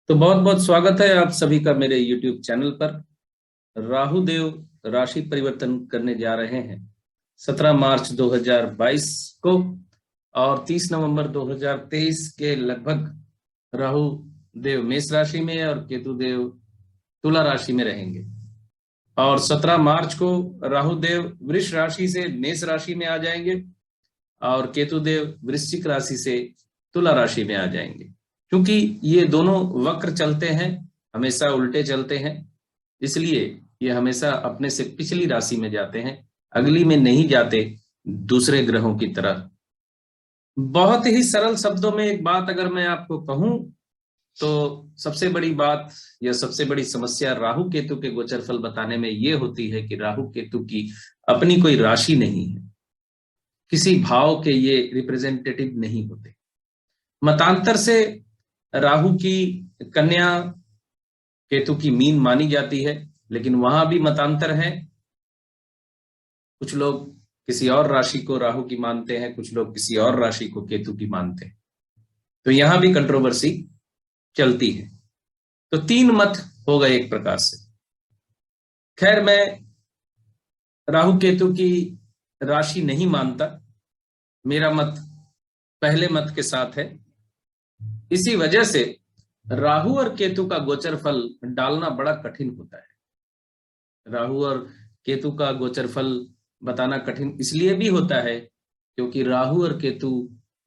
तो बहुत बहुत स्वागत है आप सभी का मेरे YouTube चैनल पर। राहु देव राशि परिवर्तन करने जा रहे हैं 17 मार्च 2022 को और 30 नवंबर 2023 के लगभग राहु देव मेष राशि में और केतु देव तुला राशि में रहेंगे। और 17 मार्च को राहु देव वृष राशि से मेष राशि में आ जाएंगे और केतु देव वृश्चिक राशि से तुला राशि में आ जाएंगे। क्योंकि ये दोनों वक्र चलते हैं, हमेशा उल्टे चलते हैं, इसलिए ये हमेशा अपने से पिछली राशि में जाते हैं, अगली में नहीं जाते दूसरे ग्रहों की तरह। बहुत ही सरल शब्दों में एक बात अगर मैं आपको कहूं तो सबसे बड़ी बात या सबसे बड़ी समस्या राहु केतु के गोचर फल बताने में ये होती है कि राहु केतु की अपनी कोई राशि नहीं है, किसी भाव के ये रिप्रेजेंटेटिव नहीं होते। मतांतर से राहु की कन्या केतु की मीन मानी जाती है, लेकिन वहां भी मतांतर है। कुछ लोग किसी और राशि को राहु की मानते हैं, कुछ लोग किसी और राशि को केतु की मानते हैं, तो यहां भी कंट्रोवर्सी चलती है। तो तीन मत हो गए एक प्रकार से। खैर, मैं राहु केतु की राशि नहीं मानता, मेरा मत पहले मत के साथ है। इसी वजह से राहु और केतु का गोचर फल डालना बड़ा कठिन होता है। राहु और केतु का गोचर फल बताना कठिन इसलिए भी होता है क्योंकि राहु और केतु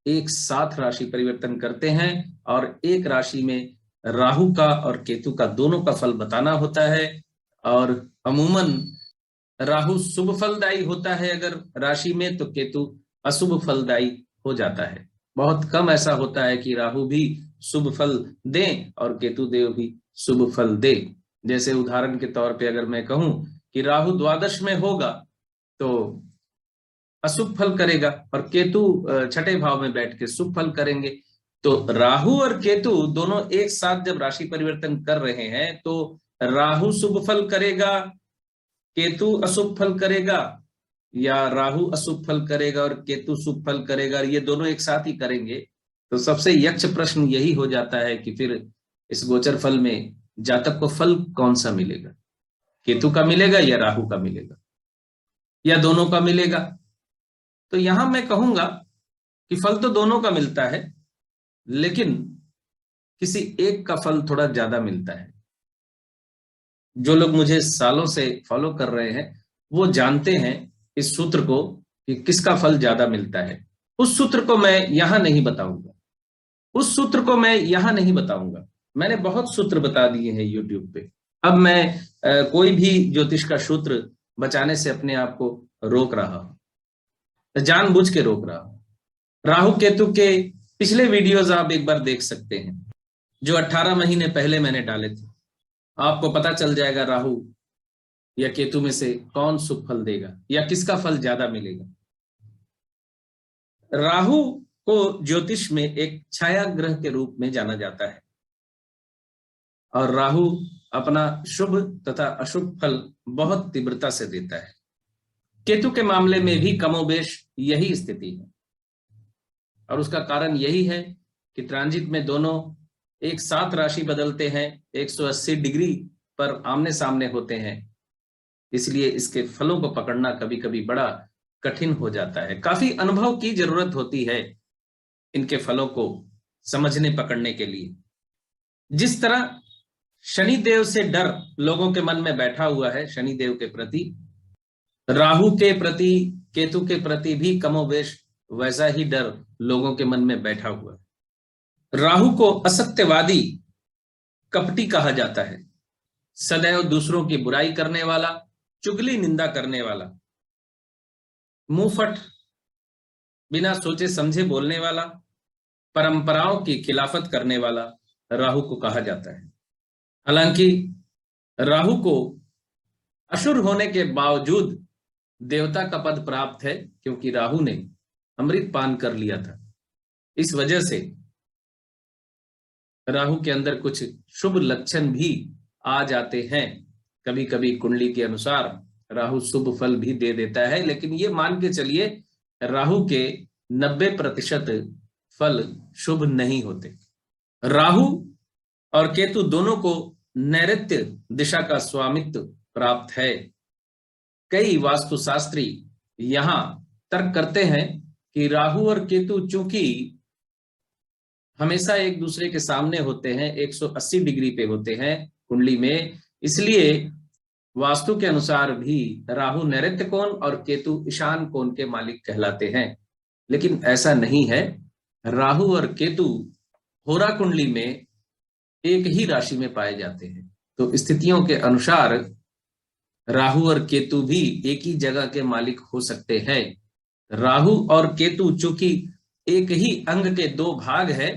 एक साथ राशि परिवर्तन करते हैं और एक राशि में राहु का और केतु का दोनों का फल बताना होता है। और अमूमन राहु शुभ फलदायी होता है अगर राशि में, तो केतु अशुभ फलदायी हो जाता है। बहुत कम ऐसा होता है कि राहु भी शुभ फल दे और केतु देव भी शुभ फल दे। जैसे उदाहरण के तौर पे अगर मैं कहूं कि राहु द्वादश में होगा तो अशुभ फल करेगा और केतु छठे भाव में बैठ के शुभ फल करेंगे। तो राहु और केतु दोनों एक साथ जब राशि परिवर्तन कर रहे हैं तो राहु शुभ फल करेगा, केतु अशुभ फल करेगा, या राहु अशुभ फल करेगा और केतु शुभ फल करेगा, ये दोनों एक साथ ही करेंगे। तो सबसे यक्ष प्रश्न यही हो जाता है कि फिर इस गोचर फल में जातक को फल कौन सा मिलेगा, केतु का मिलेगा या राहु का मिलेगा या दोनों का मिलेगा। तो यहां मैं कहूंगा कि फल तो दोनों का मिलता है, लेकिन किसी एक का फल थोड़ा ज्यादा मिलता है। जो लोग मुझे सालों से फॉलो कर रहे हैं वो जानते हैं इस सूत्र को कि किसका फल ज्यादा मिलता है। उस सूत्र को मैं यहां नहीं बताऊंगा, उस सूत्र को मैं यहां नहीं बताऊंगा। मैंने बहुत सूत्र बता दिए हैं YouTube पे। अब मैं कोई भी ज्योतिष का सूत्र बचाने से अपने आप को रोक रहा हूं, जानबूझ के रोक रहा हूं। राहु केतु के पिछले वीडियोस आप एक बार देख सकते हैं, जो 18 महीने पहले मैंने डाले थे। आपको पता चल जाएगा राहु या केतु में से कौन शुभ फल देगा या किसका फल ज्यादा मिलेगा। राहु को ज्योतिष में एक छाया ग्रह के रूप में जाना जाता है और राहु अपना शुभ तथा अशुभ फल बहुत तीव्रता से देता है। केतु के मामले में भी कमोबेश यही स्थिति है और उसका कारण यही है कि ट्रांजिट में दोनों एक साथ राशि बदलते हैं, 180 डिग्री पर आमने सामने होते हैं, इसलिए इसके फलों को पकड़ना कभी कभी बड़ा कठिन हो जाता है। काफी अनुभव की जरूरत होती है इनके फलों को समझने पकड़ने के लिए। जिस तरह शनि देव से डर लोगों के मन में बैठा हुआ है शनि देव के प्रति, राहु के प्रति, केतु के प्रति भी कमोबेश वैसा ही डर लोगों के मन में बैठा हुआ है। राहु को असत्यवादी, कपटी कहा जाता है, सदैव दूसरों की बुराई करने वाला, चुगली निंदा करने वाला, मुंहफट, बिना सोचे समझे बोलने वाला, परंपराओं की खिलाफत करने वाला राहु को कहा जाता है। हालांकि राहु को असुर होने के बावजूद देवता का पद प्राप्त है, क्योंकि राहु ने अमृत पान कर लिया था। इस वजह से राहु के अंदर कुछ शुभ लक्षण भी आ जाते हैं। कभी कभी कुंडली के अनुसार राहु शुभ फल भी दे देता है, लेकिन ये मान के चलिए राहु के 90% फल शुभ नहीं होते। राहु और केतु दोनों को नैऋत्य दिशा का स्वामित्व प्राप्त है। कई वास्तुशास्त्री यहां तर्क करते हैं कि राहु और केतु चूंकि हमेशा एक दूसरे के सामने होते हैं, 180 डिग्री पे होते हैं कुंडली में, इसलिए वास्तु के अनुसार भी राहु नैऋत्य कोण और केतु ईशान कोण के मालिक कहलाते हैं। लेकिन ऐसा नहीं है। राहु और केतु होरा कुंडली में एक ही राशि में पाए जाते हैं, तो स्थितियों के अनुसार राहु और केतु भी एक ही जगह के मालिक हो सकते हैं। राहु और केतु चूंकि एक ही अंग के दो भाग है,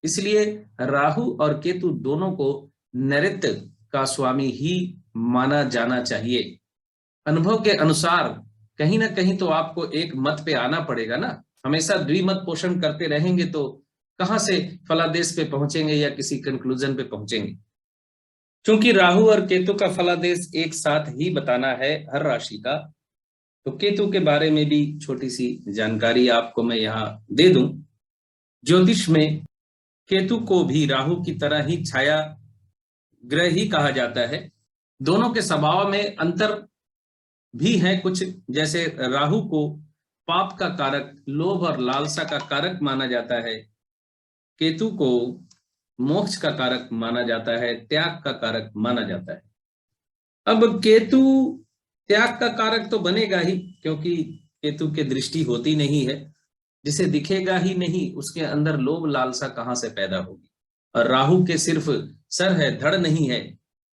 इसलिए राहु और केतु दोनों को नैऋत्य का स्वामी ही माना जाना चाहिए। अनुभव के अनुसार कहीं ना कहीं तो आपको एक मत पे आना पड़ेगा ना। हमेशा द्विमत पोषण करते रहेंगे तो कहां से फलादेश पे पहुंचेंगे या किसी कंक्लूजन पे पहुंचेंगे। क्योंकि राहु और केतु का फलादेश एक साथ ही बताना है हर राशि का, तो केतु के बारे में भी छोटी सी जानकारी आपको मैं यहाँ दे दूं। ज्योतिष में केतु को भी राहु की तरह ही छाया ग्रह ही कहा जाता है। दोनों के स्वभाव में अंतर भी है कुछ, जैसे राहु को पाप का कारक, लोभ और लालसा का कारक माना जाता है। केतु को मोक्ष का कारक माना जाता है, त्याग का कारक माना जाता है। अब केतु त्याग का कारक तो बनेगा ही, क्योंकि केतु के दृष्टि होती नहीं है, जिसे दिखेगा ही नहीं उसके अंदर लोभ लालसा कहां से पैदा होगी। और राहु के सिर्फ सर है, धड़ नहीं है,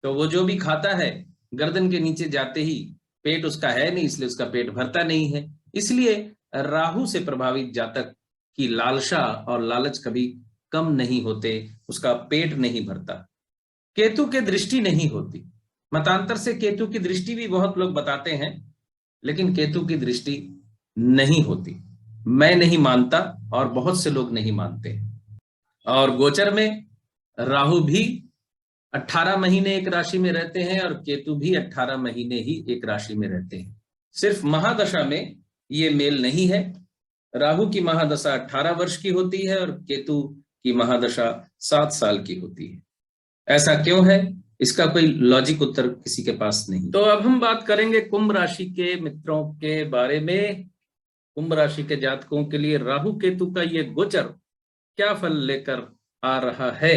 तो वो जो भी खाता है गर्दन के नीचे जाते ही पेट उसका है नहीं, इसलिए उसका पेट भरता नहीं है। इसलिए राहु से प्रभावित जातक की लालसा और लालच कभी कम नहीं होते, उसका पेट नहीं भरता। केतु के दृष्टि नहीं होती। मतांतर से केतु की दृष्टि भी बहुत लोग बताते हैं, लेकिन केतु की दृष्टि नहीं होती। मैं नहीं मानता और बहुत से लोग नहीं मानते। और गोचर में राहु भी 18 महीने एक राशि में रहते हैं और केतु भी 18 महीने ही एक राशि में रहते हैं। सिर्फ महादशा में ये मेल नहीं है। राहु की महादशा 18 वर्ष की होती है और केतु की महादशा 7 साल की होती है। ऐसा क्यों है, इसका कोई लॉजिक उत्तर किसी के पास नहीं। तो अब हम बात करेंगे कुंभ राशि के मित्रों के बारे में। कुंभ राशि के जातकों के लिए राहु केतु का ये गोचर क्या फल लेकर आ रहा है।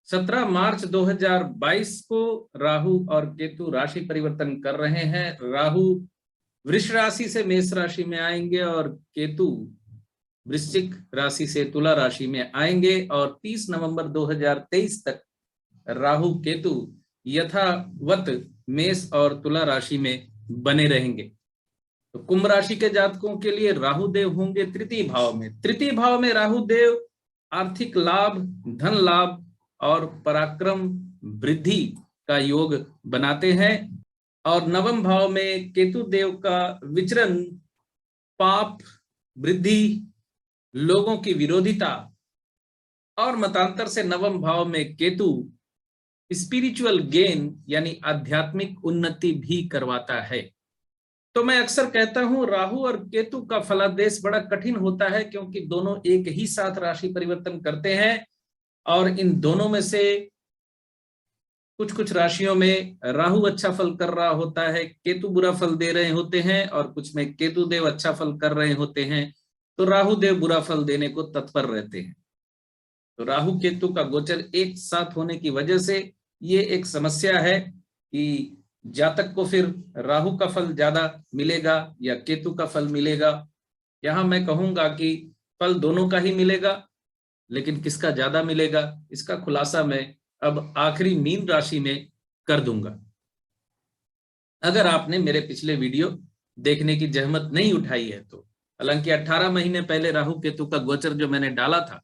17 मार्च 2022 को राहु और केतु राशि परिवर्तन कर रहे हैं। राहु वृष राशि से मेष राशि में आएंगे और केतु वृश्चिक राशि से तुला राशि में आएंगे, और 30 नवंबर 2023 तक राहु केतु यथावत मेष और तुला राशि में बने रहेंगे। तो कुंभ राशि के जातकों के लिए राहु देव होंगे तृतीय भाव में। तृतीय भाव में राहु देव आर्थिक लाभ, धन लाभ और पराक्रम वृद्धि का योग बनाते हैं। और नवम भाव में केतु देव का विचरण पाप, वृद्धि, लोगों की विरोधिता और मतांतर से नवम भाव में केतु स्पिरिचुअल गेन यानी आध्यात्मिक उन्नति भी करवाता है। तो मैं अक्सर कहता हूं राहु और केतु का फलादेश बड़ा कठिन होता है, क्योंकि दोनों एक ही साथ राशि परिवर्तन करते हैं और इन दोनों में से कुछ कुछ राशियों में राहु अच्छा फल कर रहा होता है, केतु बुरा फल दे रहे होते हैं, और कुछ में केतु देव अच्छा फल कर रहे होते हैं तो राहु देव बुरा फल देने को तत्पर रहते हैं। तो राहु केतु का गोचर एक साथ होने की वजह से ये एक समस्या है कि जातक को फिर राहु का फल ज्यादा मिलेगा या केतु का फल मिलेगा। यहां मैं कहूंगा कि फल दोनों का ही मिलेगा, लेकिन किसका ज्यादा मिलेगा इसका खुलासा मैं अब आखिरी मीन राशि में कर दूंगा। अगर आपने मेरे पिछले वीडियो देखने की जहमत नहीं उठाई है तो, हालांकि 18 महीने पहले राहु केतु का गोचर जो मैंने डाला था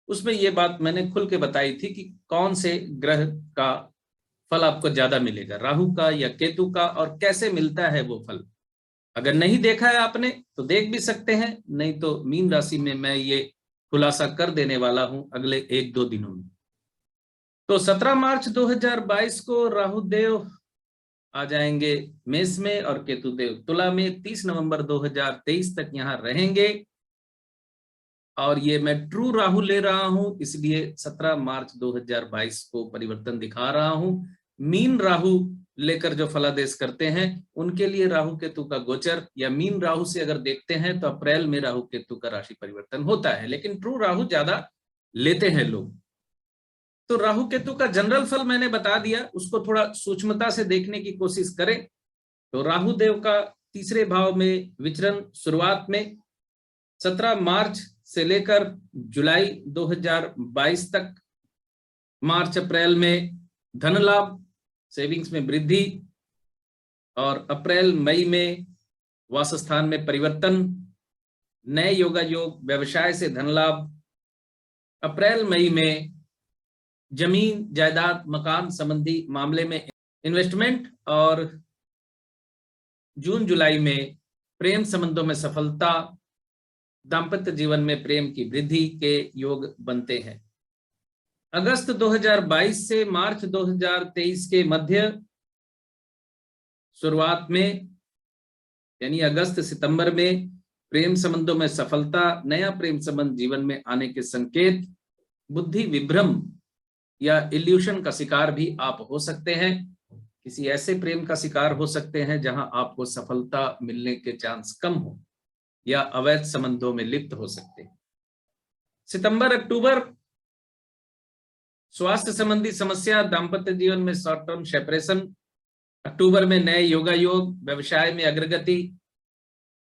उसमें ये बात मैंने खुल के बताई थी कि कौन से ग्रह का फल आपको ज्यादा मिलेगा, राहु का या केतु का, और कैसे मिलता है वो फल। अगर नहीं देखा है आपने तो देख भी सकते हैं, नहीं तो मीन राशि में मैं ये खुलासा कर देने वाला हूं अगले 1-2 दिनों में। तो 17 मार्च 2022 को राहु देव आ जाएंगे मेष में और केतु देव तुला में। 30 नवंबर 2023 तक यहां रहेंगे। और ये मैं ट्रू राहु ले रहा हूं, इसलिए 17 मार्च 2022 को परिवर्तन दिखा रहा हूं। मीन राहु लेकर जो फलादेश करते हैं उनके लिए राहु केतु का गोचर या मीन राहु से अगर देखते हैं तो अप्रैल में राहु केतु का राशि परिवर्तन होता है, लेकिन ट्रू राहु ज्यादा लेते हैं लोग। तो राहु केतु का जनरल फल मैंने बता दिया, उसको थोड़ा सूक्ष्मता से देखने की कोशिश करें। तो राहु देव का तीसरे भाव में विचरण शुरुआत में 17 मार्च से लेकर जुलाई 2022 तक, मार्च अप्रैल में धन लाभ, सेविंग्स में वृद्धि, और अप्रैल मई में वासस्थान में परिवर्तन, नए योगा योग, व्यवसाय से धन लाभ, अप्रैल मई में जमीन जायदाद मकान संबंधी मामले में इन्वेस्टमेंट, और जून जुलाई में प्रेम संबंधों में सफलता, दाम्पत्य जीवन में प्रेम की वृद्धि के योग बनते हैं। अगस्त 2022 से मार्च 2023 के मध्य शुरुआत में, यानी अगस्त सितंबर में प्रेम संबंधों में सफलता, नया प्रेम संबंध जीवन में आने के संकेत, बुद्धि विभ्रम या इल्यूशन का शिकार भी आप हो सकते हैं। किसी ऐसे प्रेम का शिकार हो सकते हैं जहां आपको सफलता मिलने के चांस कम हो, या अवैध संबंधों में लिप्त हो सकते हैं। सितंबर अक्टूबर स्वास्थ्य संबंधी समस्या, दाम्पत्य जीवन में शॉर्ट टर्म सेपरेशन, अक्टूबर में नए योगा योग, व्यवसाय में अग्रगति,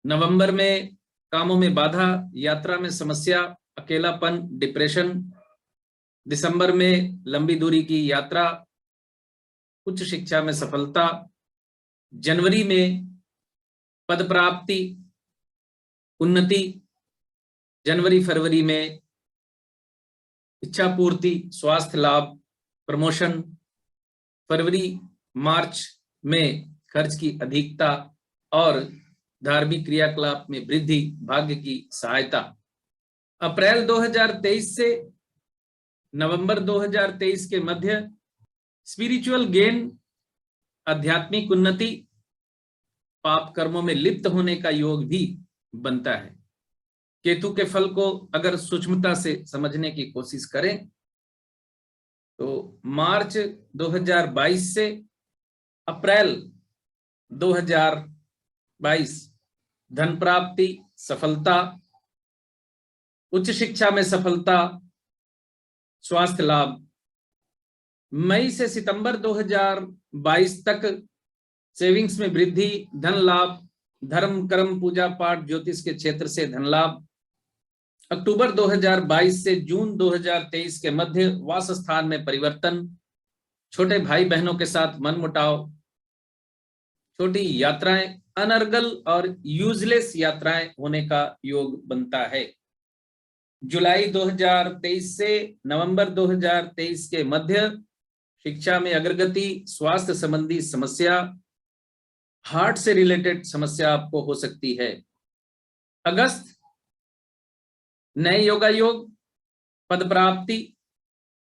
नवंबर में कामों में बाधा, यात्रा में समस्या, अकेलापन, डिप्रेशन, दिसंबर में लंबी दूरी की यात्रा, उच्च शिक्षा में सफलता, जनवरी में पद प्राप्ति, उन्नति, जनवरी फरवरी में इच्छा पूर्ति, स्वास्थ्य लाभ, प्रमोशन, फरवरी मार्च में खर्च की अधिकता और धार्मिक क्रियाकलाप में वृद्धि, भाग्य की सहायता। अप्रैल 2023 से नवंबर 2023 के मध्य स्पिरिचुअल गेन, आध्यात्मिक उन्नति, पाप कर्मों में लिप्त होने का योग भी बनता है। केतु के फल को अगर सूक्ष्मता से समझने की कोशिश करें तो मार्च 2022 से अप्रैल 2022 धन प्राप्ति, सफलता, उच्च शिक्षा में सफलता, स्वास्थ्य लाभ। मई से सितंबर 2022 तक सेविंग्स में वृद्धि, धन लाभ, धर्म कर्म पूजा पाठ ज्योतिष के क्षेत्र से धन लाभ। अक्टूबर 2022 से जून 2023 के मध्य वास स्थान में परिवर्तन, छोटे भाई बहनों के साथ मनमुटाव, छोटी यात्राएं, अनर्गल और यूजलेस यात्राएं होने का योग बनता है। जुलाई 2023 से नवंबर 2023 के मध्य शिक्षा में अग्रगति, स्वास्थ्य संबंधी समस्या, हार्ट से रिलेटेड समस्या आपको हो सकती है। अगस्त नए योगा योग, पद प्राप्ति।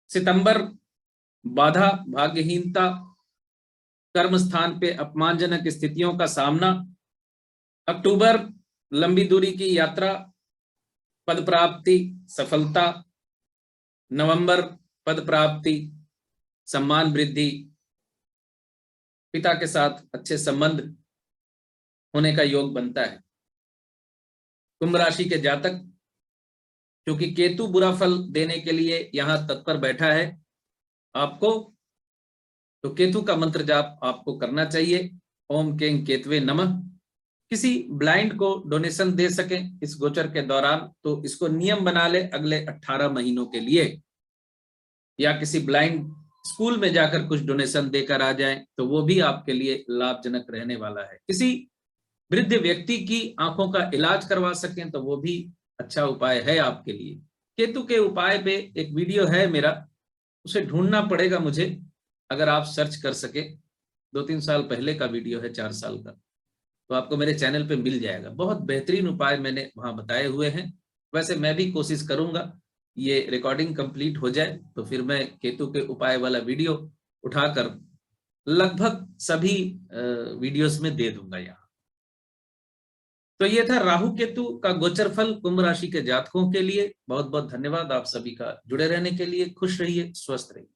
सितंबर बाधा, भाग्यहीनता, कर्म स्थान पे अपमानजनक स्थितियों का सामना। अक्टूबर लंबी दूरी की यात्रा, पद प्राप्ति, सफलता। नवंबर पद प्राप्ति, सम्मान वृद्धि, पिता के साथ अच्छे संबंध होने का योग बनता है। कुंभ राशि के जातक, क्योंकि केतु बुरा फल देने के लिए यहां तत्पर बैठा है आपको, तो केतु का मंत्र जाप आपको करना चाहिए। ओम कें केतवे नमः। किसी ब्लाइंड को डोनेशन दे सकें इस गोचर के दौरान तो इसको नियम बना ले अगले 18 महीनों के लिए, या किसी ब्लाइंड स्कूल में जाकर कुछ डोनेशन देकर आ जाएं तो वो भी आपके लिए लाभजनक रहने वाला है। किसी वृद्ध व्यक्ति की आंखों का इलाज करवा सकें तो वो भी अच्छा उपाय है आपके लिए। केतु के उपाय पे एक वीडियो है मेरा, उसे ढूंढना पड़ेगा मुझे, अगर आप सर्च कर सके, 2-3 साल पहले का वीडियो है, 4 साल का, तो आपको मेरे चैनल पे मिल जाएगा। बहुत बेहतरीन उपाय मैंने वहां बताए हुए हैं। वैसे मैं भी कोशिश करूंगा ये रिकॉर्डिंग कंप्लीट हो जाए तो फिर मैं केतु के उपाय वाला वीडियो उठाकर लगभग सभी वीडियोस में दे दूंगा यहाँ। तो ये था राहु केतु का गोचर फल कुंभ राशि के जातकों के लिए। बहुत बहुत धन्यवाद आप सभी का जुड़े रहने के लिए। खुश रहिए, स्वस्थ रहिए।